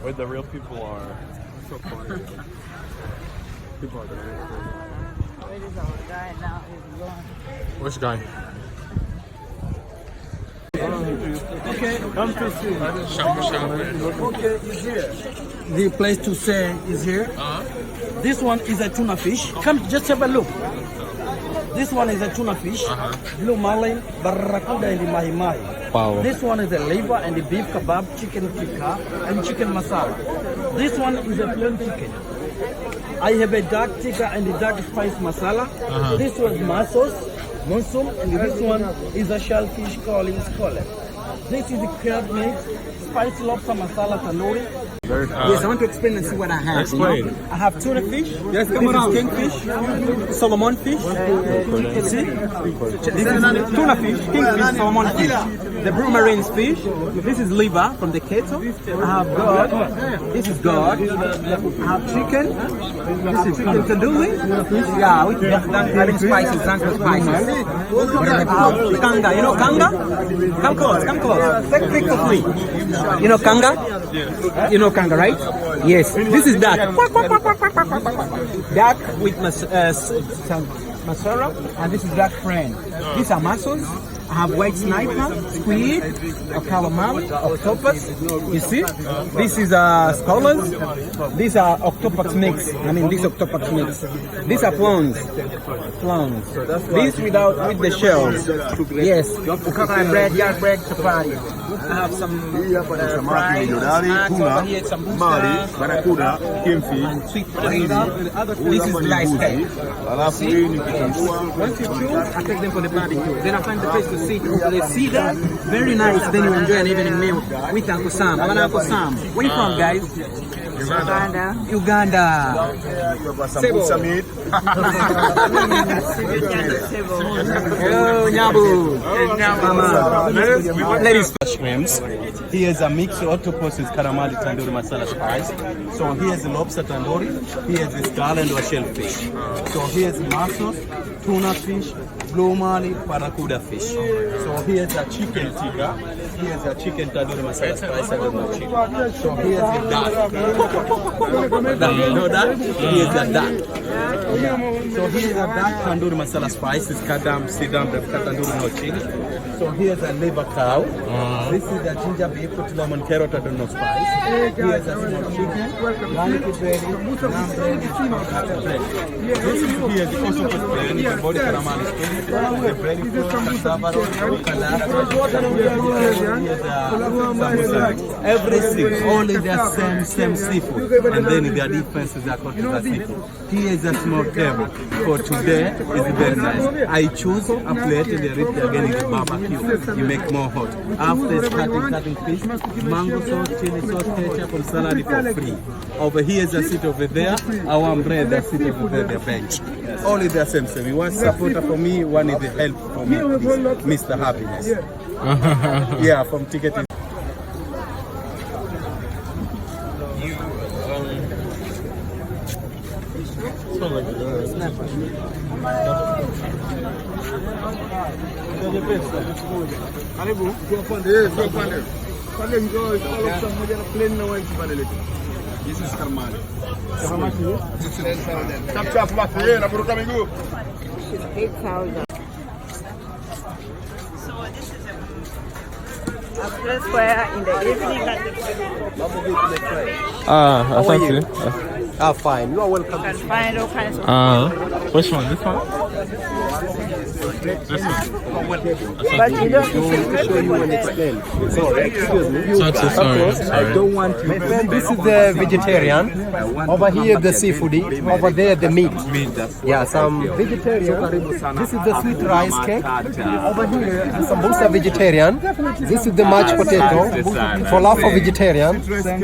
Where the real people are. So quiet. People are there. Where is our guy now? He's gone. Which guy? Okay, come to see. Okay, he's here. The place to say is here. This one is a tuna fish. Come, just have a look. This one is a tuna fish, blue marlin, barracuda, and mahi mahi. Wow. This one is a liver and the beef kebab, chicken tikka, and chicken masala. This one is a plain chicken. I have a dark tikka and a dark spice masala. This was masos, mussum, and this one is a shellfish calling scallop. This is the crab meat, spicy lobster masala tandoori. Yes, I want to explain and see what I have. Explain. You know? I have tuna fish. Yes, this is kingfish, Solomon fish. See? This is tuna fish, kingfish, Solomon fish. The blue marines fish. This is liver from the kettle. I have god. This is god. I have chicken. This is chicken tandoori. Yeah, with adding spices, Zanzibar spices. I have kanga. You know kanga? Come close, come close. Take a picture of me. You know kanga? You know kanga, right? Yes. This is duck. Duck with masara, and this is duck friend. These are mussels. I have white sniper, squid, a calamari, octopus. You see? This is scholars. These are octopus mix. I mean, this octopus mix. These are prawns. Prawns. These with the shells. Yes. Coconut bread, yard bread, chapati. I have some fries, snacks, some barracuda, and sweet potato. This is rice cake. Once you choose, I take them for the barbecue. Then I find the place to sit. They see that, very nice. Then you enjoy an evening meal with Uncle Sam. I'm Uncle Sam. Where you from, guys? Uganda. Uganda. Sambusa meat. Hello, Nyabu. Ladies. Shrimps. Here's a mixed octopus with caramel tandoori masala spice. So here's lobster tandoori. Here's this garland or shellfish. So here's mussels, tuna fish, blue marlin, barracuda fish. So here's a chicken tikka. Here's a chicken tandoori masala spice and no chicken. So here's the duck. You know that? Here's the duck. So here's a duck tandoori masala spice. It's kadam, sidam, tandoori no chili. So here's a liver cow. This is a ginger beef with lemon, carrot, and no spice. Here's a small chicken, garlic bread, lamb bread, and bread. This is here the also bread, the body caramel is the bread is cassava, everything, all is the same seafood, and then their differences are called the seafood. Here is a small table for today. It's very nice. I choose a plate and the rip again is barbecue. You make more hot. After cutting fish, mango sauce, chili sauce, ketchup, and salad for free. Over here is a seat over there. Our bread, that seat over there, the bench. All is the same. One supporter for me, one is the help for me. Mr. Happiness. Yeah, from ticketing. This is Karmali. It's 8,000. A place where in the evening Thank you. Fine. You are welcome. you can find all kinds of Which one? This one? This one. but you don't Show you and explain. Sorry, excuse me. Sorry. I don't want to. My friend, this is the vegetarian. Over here, the seafoodie. Over there, the meat. Yeah, some vegetarian. This is the sweet rice cake. Over here, sambusa vegetarian. This is the mashed potato. Falafel vegetarian.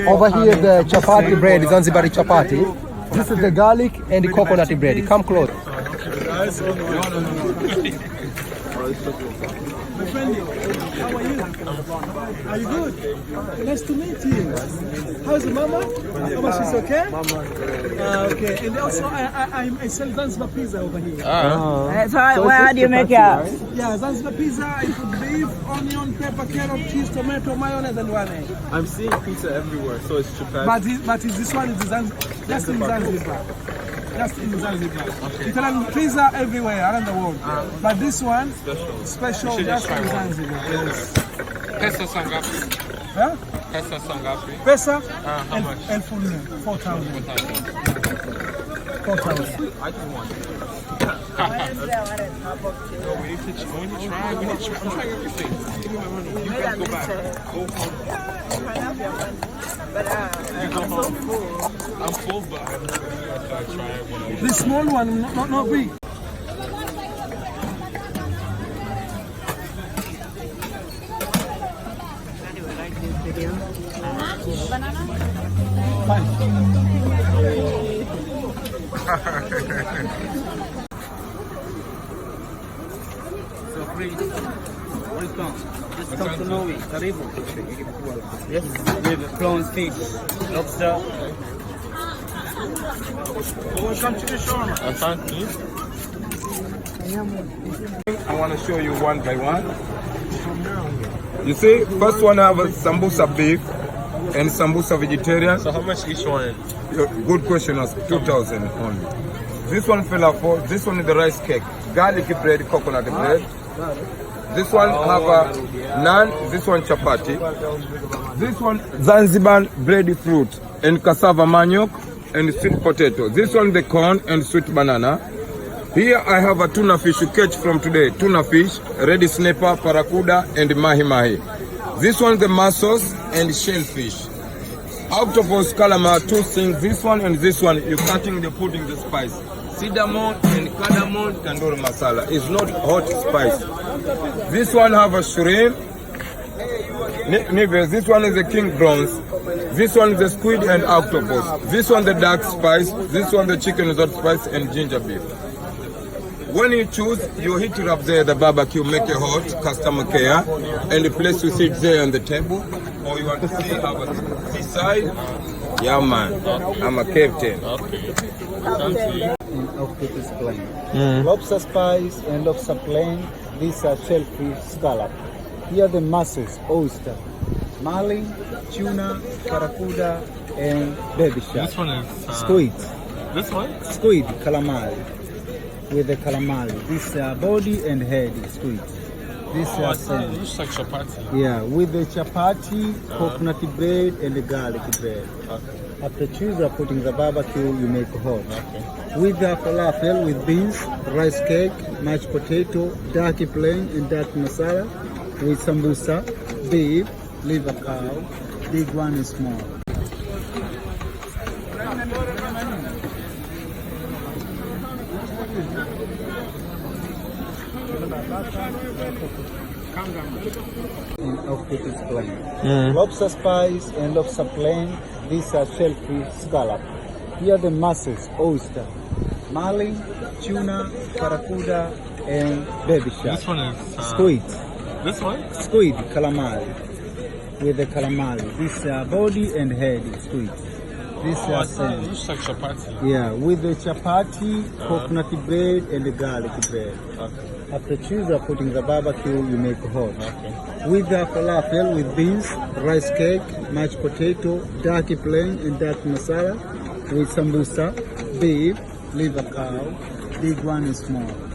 Over here, the chapati bread, Zanzibar chapati. This is the garlic and the coconut bread. Come close. How are you? Are you good? Nice to meet you. How's mama? Mama, she's okay? Okay. And also, I sell Zanzibar pizza over here. So where do you make yours? Yeah, Zanzibar pizza. I put beef, onion, pepper, carrot, cheese, tomato, mayonnaise, and one egg. I'm seeing pizza everywhere, so it's chapati. But this one is just in Zanzibar. Just in Zanzibar. Okay. Italian pizza everywhere around the world. But this one, special just in Zanzibar. Yes. Pesa sangapi? Huh? Pesa sangapi? Pesa? How much? And full meal, 4,000. 4,000. I just want it. No, we need to try. I'm trying everything. Give me my money. You guys go back. Go home. You go home. I'm full, but I'm not going to try it when I The small one, not big. So please, welcome. Just come to Norway, Karibu. Yes, with prawns, fish, lobster. Welcome to the shawarma. I want to show you one by one. You see, first one I have a sambusa beef and sambusa vegetarian. So how much each one? Good question, was 2,000 only. This one fell off. This one is the rice cake, garlic bread, coconut bread. This one have a naan. This one chapati. This one Zanzibar breadfruit and cassava manioc and sweet potato. This one the corn and sweet banana. Here I have a tuna fish you catch from today. Tuna fish, red snapper, paracuda and mahi-mahi. This one the mussels and shellfish. Octopus, calamar, two things. This one and this one, you're cutting the putting the spice. Cinnamon and cardamom tandoori masala. It's not hot spice. This one have a shrimp. This one is the king prawns. This one is the squid and octopus. This one the dark spice. This one the chicken without spice and ginger beef. When you choose, you heat it up there, the barbecue, make it hot, customer care, and the place you sit there on the table. Or you want to see have a seaside? Yeah, man. I'm a captain. In octopus plain. Lobster spice and lobster plain. These are shellfish scallop. Here are the mussels, oyster, marlin, tuna, paracuda, and baby shark. This one is squid. This one? Squid, calamari. With the calamari. This body and head is squid. This looks like chapati. Yeah, with the chapati, coconut bread, and the garlic bread. Okay. After choose, putting the barbecue, you make hot. Okay. With the falafel, with beans, rice cake, mashed potato, dark plain, and dark masala. With sambusa, beef, liver cow, big one and small. In octopus plain. Lobster spice and lobster plain. These are shellfish scallop. Here are the mussels, oyster, marlin, tuna, paracuda, and baby shark. This one is squid. This one? Squid, calamari. With the calamari. This body and head is squid. This looks like chapati. Yeah, with the chapati, coconut bread, and the garlic bread. Okay. After choose, putting the barbecue, you make hot. Okay. With the falafel, with beans, rice cake, mashed potato, dark plain, and dark masala. With sambusa, beef, liver cow, big one and small.